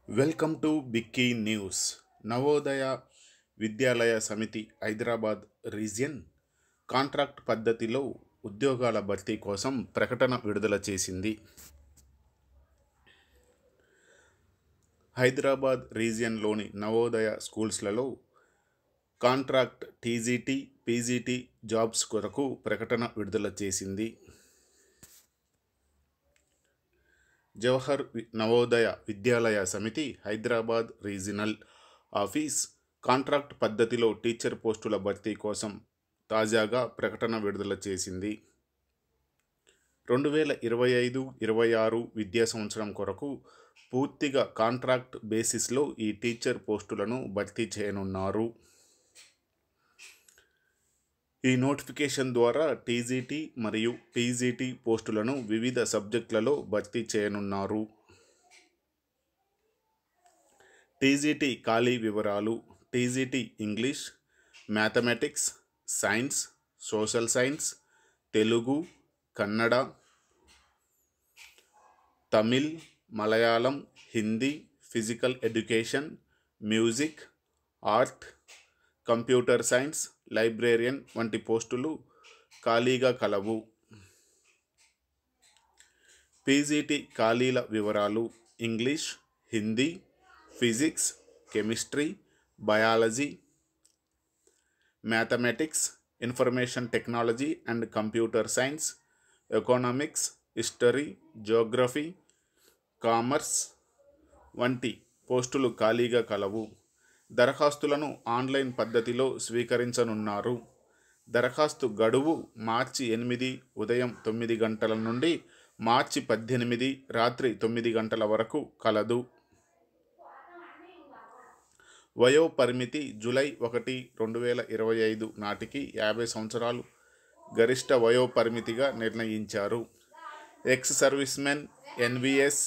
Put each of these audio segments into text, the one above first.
Welcome to Bikki news. Navodaya Vidyalaya Samiti Hyderabad region contract పద్ధతిలో ఉద్యోగాల భర్తీ కోసం ప్రకటన విడుదల చేసింది. హైదరాబాద్ రీజియన్లోని నవోదయ స్కూల్స్లలో కాంట్రాక్ట్ టీజీటీ, పీజీటీ జాబ్స్ కొరకు ప్రకటన విడుదల చేసింది. Jawahar Navodaya Vidyalaya Samiti Hyderabad regional office contract పద్ధతిలో టీచర్ పోస్టుల భర్తీ కోసం తాజాగా ప్రకటన విడుదల చేసింది. 2025-26 విద్యా సంవత్సరం కొరకు పూర్తిగా కాంట్రాక్ట్ బేసిస్లో ఈ టీచర్ పోస్టులను భర్తీ చేయనున్నారు. ఈ నోటిఫికేషన్ ద్వారా టీజీటీ మరియు పీజీటీ పోస్టులను వివిధ సబ్జెక్టులలో భర్తీ చేయనున్నారు. టీజీటీ ఖాళీ వివరాలు: TGT English, mathematics, science, social science, Telugu, Kannada, Tamil, Malayalam, Hindi, physical education, music, art, computer science, librarian వంటి పోస్టులు ఖాళీగా కలవు. పీజీటీ ఖాళీల వివరాలు: English, Hindi, physics, chemistry, biology, mathematics, information technology and computer science, economics, history, Geography, commerce వంటి పోస్టులు ఖాళీగా కలవు. దరఖాస్తులను ఆన్లైన్ పద్ధతిలో స్వీకరించనున్నారు. దరఖాస్తు గడువు మార్చి 8 ఉదయం 9 గంటల నుండి మార్చి 18 రాత్రి 9 గంటల వరకు కలదు. వయో పరిమితి జూలై 1, 2025 నాటికి 50 సంవత్సరాలు గరిష్ట వయో పరిమితిగా నిర్ణయించారు. Ex servicemen, NVS,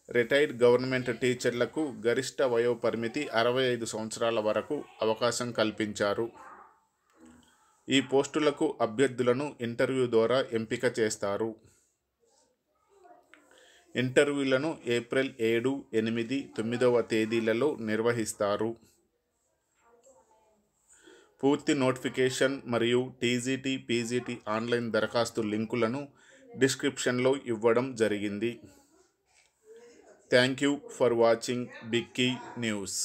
retired government టీచర్లకు గరిష్ట వయో పరిమితి 65 సంవత్సరాల వరకు అవకాశం కల్పించారు. ఈ పోస్టులకు అభ్యర్థులను ఇంటర్వ్యూ ద్వారా ఎంపిక చేస్తారు. ఇంటర్వ్యూలను ఏప్రిల్ 7, 8, 9వ తేదీలలో నిర్వహిస్తారు. పూర్తి నోటిఫికేషన్ మరియు టీజీటీ, పీజీటీ ఆన్లైన్ దరఖాస్తు లింకులను డిస్క్రిప్షన్లో ఇవ్వడం జరిగింది. Thank you for watching బిక్కీ news.